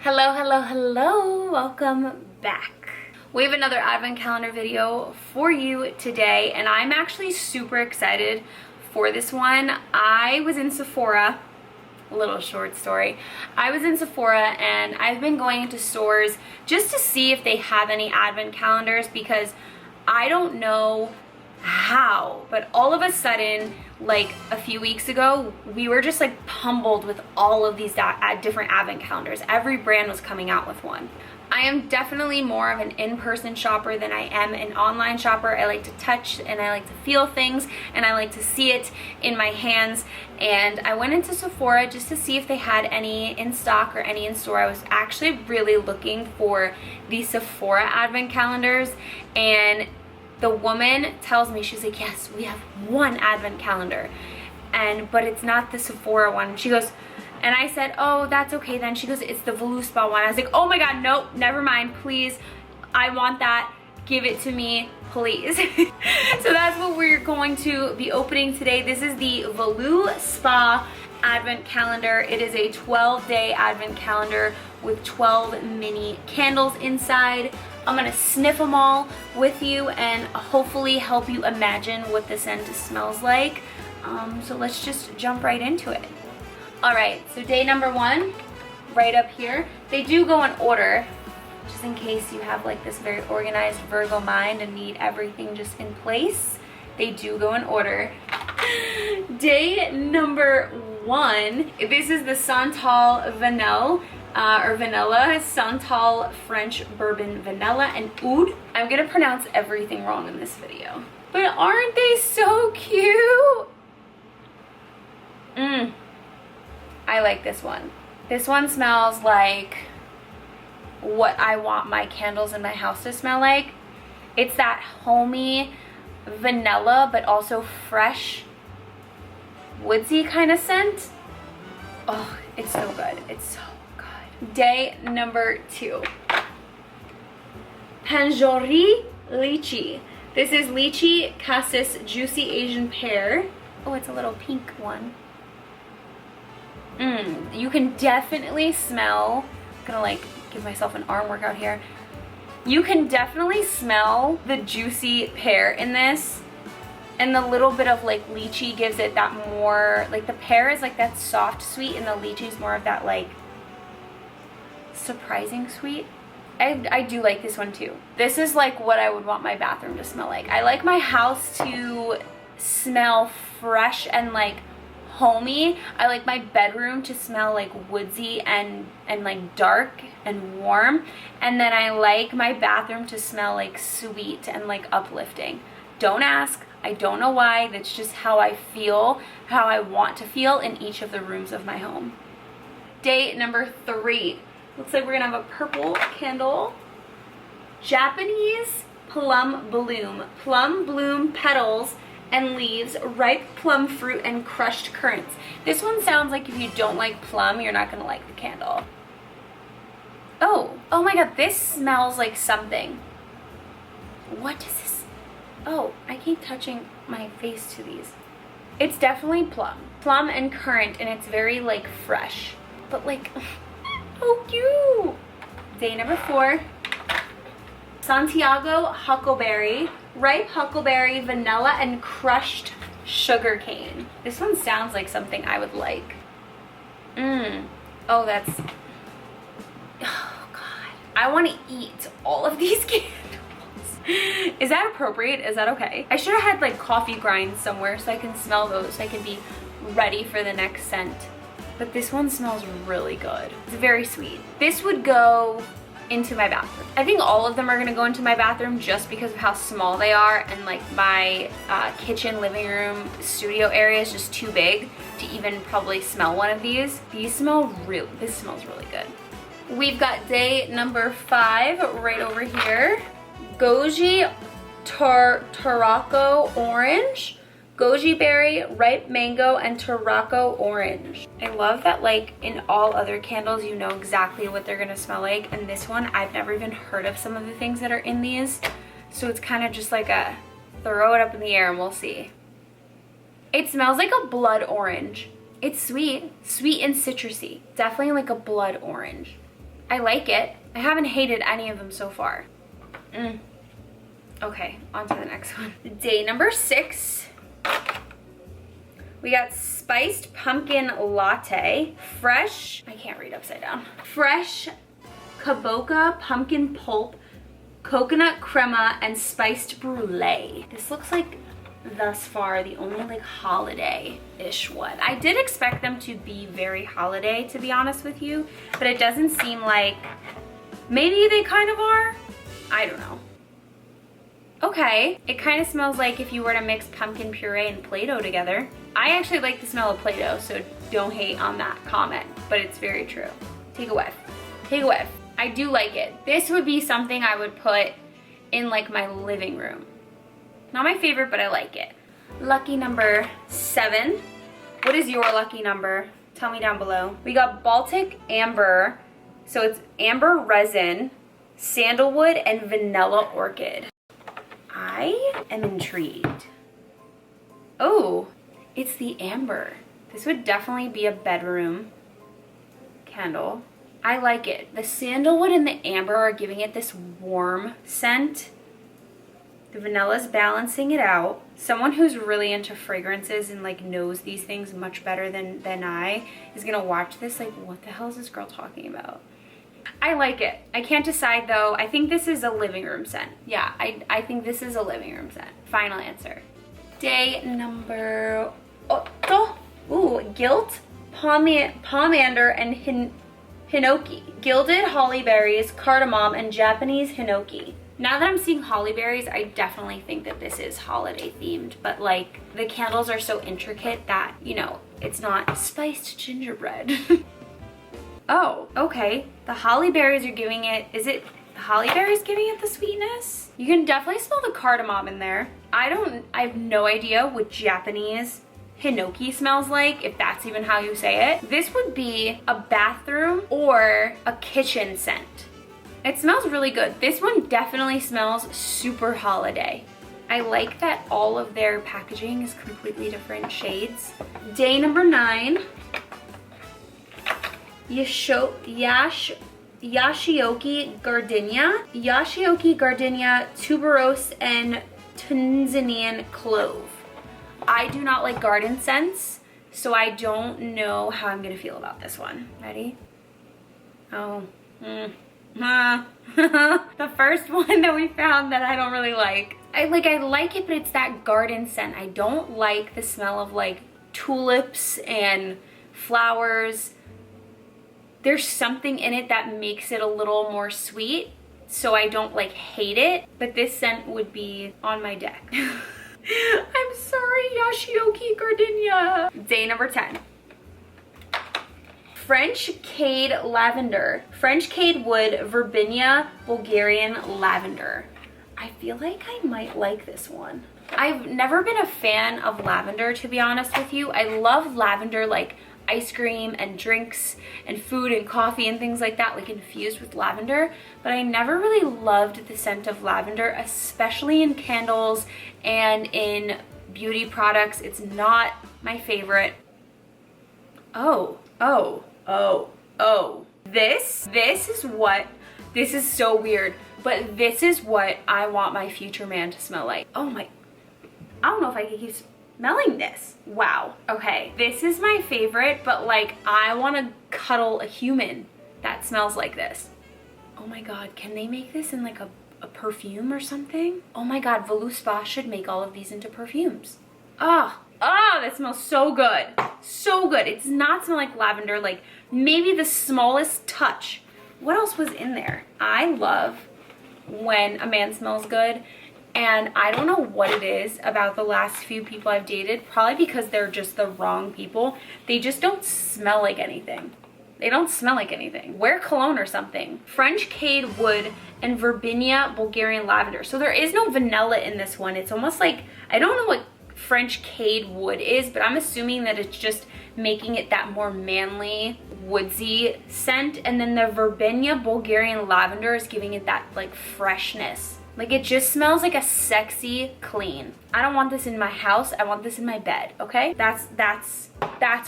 Hello, hello, hello. Welcome back. We have another advent calendar video for you today, and I'm actually super excited for this one. I was in Sephora, a little short story. I was in Sephora and I've been going into stores just to see if they have any advent calendars because I don't know how, but all of a sudden, like a few weeks ago, we were just like pummeled with all of these different advent calendars. Every brand was coming out with one. I am definitely more of an in-person shopper than I am an online shopper. I like to touch and I like to feel things and I like to see it in my hands. And I went into Sephora just to see if they had any in stock or any in store. I was actually really looking for the Sephora advent calendars, and the woman tells me, she's like, yes, we have one advent calendar, but it's not the Sephora one. She goes, and I said, oh, that's okay then. She goes, it's the VOLUSPA one. I was like, oh my God, nope, never mind, please. I want that, give it to me, please. So that's what we're going to be opening today. This is the VOLUSPA advent calendar. It is a 12-day advent calendar with 12 mini candles inside. I'm gonna sniff them all with you and hopefully help you imagine what the scent smells like. So let's just jump right into it. All right, so day number one, right up here. They do go in order, just in case you have like this very organized Virgo mind and need everything just in place. They do go in order. Day number one, this is the Santal Vanille. Vanilla, Santal French Bourbon Vanilla, and Oud. I'm gonna pronounce everything wrong in this video. But aren't they so cute? I like this one. This one smells like what I want my candles in my house to smell like. It's that homey vanilla, but also fresh, woodsy kind of scent. Oh, it's so good. It's so good. Day number two. Tanjori Lychee. This is Lychee Cassis Juicy Asian Pear. Oh, it's a little pink one. You can definitely smell, I'm gonna like give myself an arm workout here. You can definitely smell the juicy pear in this, and the little bit of like lychee gives it that more, like the pear is like that soft sweet and the lychee is more of that like surprising sweet. I do like this one too. This is like what I would want my bathroom to smell like. I like my house to smell fresh and like homey. I like my bedroom to smell like woodsy and like dark and warm, and then I like my bathroom to smell like sweet and like uplifting. Don't ask, I don't know why. That's just how I feel, how I want to feel in each of the rooms of my home. Day number three. Looks like we're gonna have a purple candle. Japanese Plum Bloom. Plum bloom petals and leaves, ripe plum fruit, and crushed currants. This one sounds like if you don't like plum, you're not gonna like the candle. Oh my God, this smells like something. What is this? Oh, I keep touching my face to these. It's definitely plum. Plum and currant, and it's very like fresh, but like, oh cute. Day number four. Santiago Huckleberry, ripe huckleberry, vanilla, and crushed sugar cane. This one sounds like something I would like. Oh, that's, oh God. I want to eat all of these candles. Is that appropriate? Is that okay? I should have had like coffee grinds somewhere so I can smell those, so I can be ready for the next scent. But this one smells really good. It's very sweet. This would go into my bathroom. I think all of them are gonna go into my bathroom just because of how small they are, and like my kitchen, living room, studio area is just too big to even probably smell one of these. This smells really good. We've got day number five right over here. Goji Tarocco Orange, goji berry, ripe mango, and Tarocco orange. I love that like in all other candles you know exactly what they're gonna smell like, and this one I've never even heard of some of the things that are in these, so it's kind of just like a throw it up in the air and we'll see. It smells like a blood orange. It's sweet and citrusy, definitely like a blood orange. I like it. I haven't hated any of them so far. Okay, on to the next one. Day number 6. We got spiced pumpkin latte, fresh, I can't read upside down. Fresh kabocha pumpkin pulp, coconut crema, and spiced brulee. This looks like, thus far, the only like holiday-ish one. I did expect them to be very holiday, to be honest with you, but it doesn't seem like, maybe they kind of are? I don't know. Okay, it kind of smells like if you were to mix pumpkin puree and Play-Doh together. I actually like the smell of Play-Doh, so don't hate on that comment, but it's very true. Take a whiff. Take a whiff. I do like it. This would be something I would put in like my living room. Not my favorite, but I like it. Lucky number 7. What is your lucky number? Tell me down below. We got Baltic Amber, so it's amber resin, sandalwood, and vanilla orchid. I am intrigued. Oh, it's the amber. This would definitely be a bedroom candle. I like it. The sandalwood and the amber are giving it this warm scent. The vanilla's balancing it out. Someone who's really into fragrances and like knows these things much better than I is gonna watch this like, what the hell is this girl talking about? I like it. I can't decide though. I think this is a living room scent. Yeah, I think this is a living room scent. Final answer. Day number 8. Ooh, gilt, pomander, and hinoki. Gilded holly berries, cardamom, and Japanese hinoki. Now that I'm seeing holly berries, I definitely think that this is holiday themed, but like the candles are so intricate that, you know, it's not spiced gingerbread. Oh, okay. The holly berries are giving it, is it the holly berries giving it the sweetness? You can definitely smell the cardamom in there. I have no idea what Japanese hinoki smells like, if that's even how you say it. This would be a bathroom or a kitchen scent. It smells really good. This one definitely smells super holiday. I like that all of their packaging is completely different shades. Day number 9. Yashioki gardenia. Yashioki gardenia, tuberose, and Tanzanian clove. I do not like garden scents, so I don't know how I'm gonna feel about this one. Ready? Oh. The first one that we found that I don't really like. I like it, but it's that garden scent. I don't like the smell of like tulips and flowers. There's something in it that makes it a little more sweet, so I don't like hate it, but this scent would be on my deck. I'm sorry, Yashioki gardenia. Day number 10. French CADE lavender. French CADE wood, Verbinia, Bulgarian lavender. I feel like I might like this one. I've never been a fan of lavender, to be honest with you. I love lavender, like ice cream and drinks and food and coffee and things like that, like infused with lavender, but I never really loved the scent of lavender, especially in candles and in beauty products. It's not my favorite. Oh. This is so weird, but this is what I want my future man to smell like. Oh my, I don't know if I can keep smelling this. Wow. Okay, this is my favorite, but like I want to cuddle a human that smells like this. Oh my god, can they make this in like a perfume or something? Oh my god, VOLUSPA should make all of these into perfumes. That smells so good. So good. It does not smell like lavender, like maybe the smallest touch. What else was in there? I love when a man smells good, and I don't know what it is about the last few people I've dated, probably because they're just the wrong people. They just don't smell like anything. They don't smell like anything. Wear cologne or something. French CADE wood and Verbinia Bulgarian lavender. So there is no vanilla in this one. It's almost like, I don't know what French CADE wood is, but I'm assuming that it's just making it that more manly, woodsy scent. And then the Verbinia Bulgarian lavender is giving it that like freshness. Like it just smells like a sexy clean. I don't want this in my house. I want this in my bed, okay? That's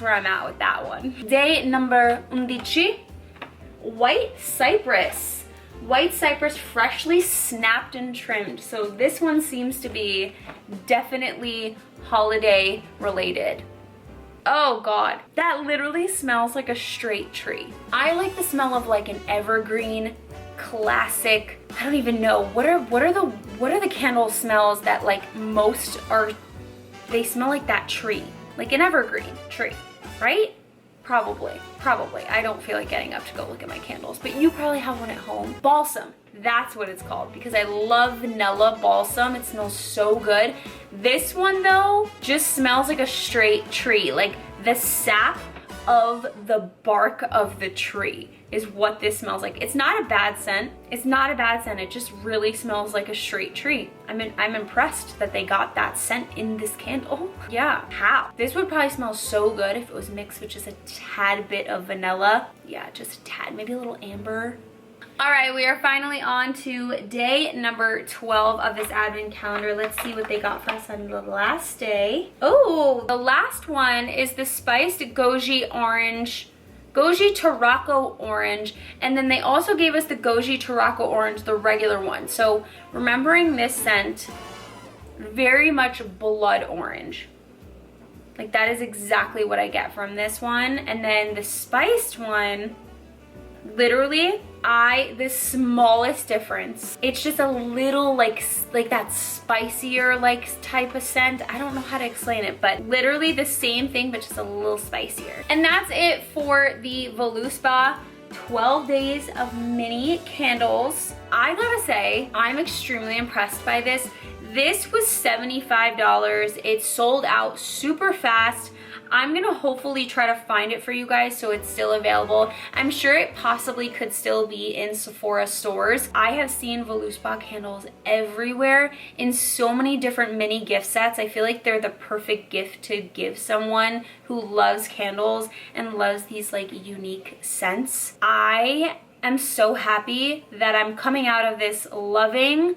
where I'm at with that one. Day number 11. white cypress. White cypress, freshly snapped and trimmed. So this one seems to be definitely holiday related. Oh God, that literally smells like a straight tree. I like the smell of like an evergreen, classic, I don't even know, what are the candle smells that like most are, they smell like that tree, like an evergreen tree, right? Probably. I don't feel like getting up to go look at my candles, but you probably have one at home. Balsam, that's what it's called, because I love vanilla balsam. It smells so good. This one though, just smells like a straight tree. Like the sap of the bark of the tree is what this smells like. It's not a bad scent. It's not a bad scent. It just really smells like a straight tree. I'm impressed that they got that scent in this candle. Yeah, how? This would probably smell so good if it was mixed with just a tad bit of vanilla. Yeah, just a tad, maybe a little amber. All right, we are finally on to day number 12 of this advent calendar. Let's see what they got for us on the last day. Oh, the last one is the spiced goji orange, goji Tarocco orange, and then they also gave us the goji Tarocco orange, the regular one. So remembering this scent, very much blood orange. Like that is exactly what I get from this one. And then the spiced one, literally, the smallest difference. It's just a little like that spicier like type of scent. I don't know how to explain it, but literally the same thing, but just a little spicier. And that's it for the VOLUSPA 12 days of mini candles. I gotta say, I'm extremely impressed by this. This was $75. It sold out super fast. I'm gonna hopefully try to find it for you guys so it's still available. I'm sure it possibly could still be in Sephora stores. I have seen VOLUSPA candles everywhere in so many different mini gift sets. I feel like they're the perfect gift to give someone who loves candles and loves these like unique scents. I am so happy that I'm coming out of this loving,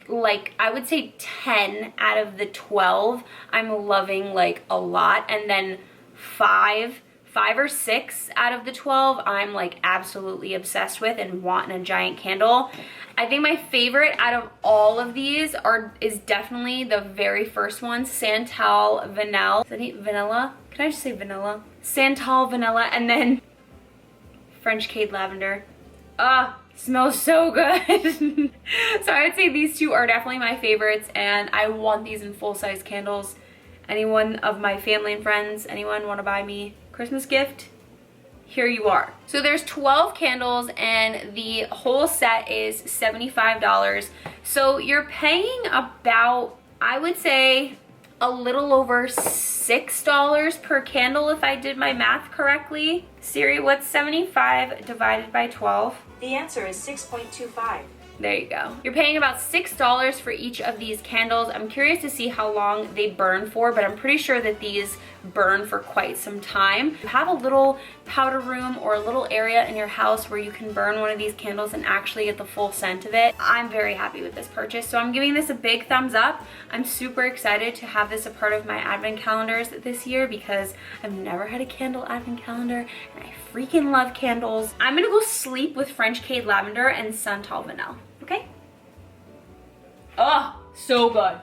like I would say 10 out of the 12 I'm loving like a lot, and then five or six out of the 12 I'm like absolutely obsessed with and want in a giant candle. I think my favorite out of all of these is definitely the very first one, Santal Vanille. Is that vanilla? Can I just say vanilla? Santal Vanilla, and then French CADE Lavender. Smells so good. So I would say these two are definitely my favorites, and I want these in full-size candles. Anyone of my family and friends, anyone want to buy me a Christmas gift? Here you are. So there's 12 candles and the whole set is $75. So you're paying about, I would say, a little over $6 per candle if I did my math correctly. Siri, what's 75 divided by 12? The answer is 6.25. There you go. You're paying about $6 for each of these candles. I'm curious to see how long they burn for, but I'm pretty sure that these burn for quite some time. You have a little powder room or a little area in your house where you can burn one of these candles and actually get the full scent of it. I'm very happy with this purchase, so I'm giving this a big thumbs up. I'm super excited to have this a part of my advent calendars this year because I've never had a candle advent calendar and I freaking love candles. I'm gonna go sleep with French CADE Lavender and Santal Vanille, okay? Oh, so good.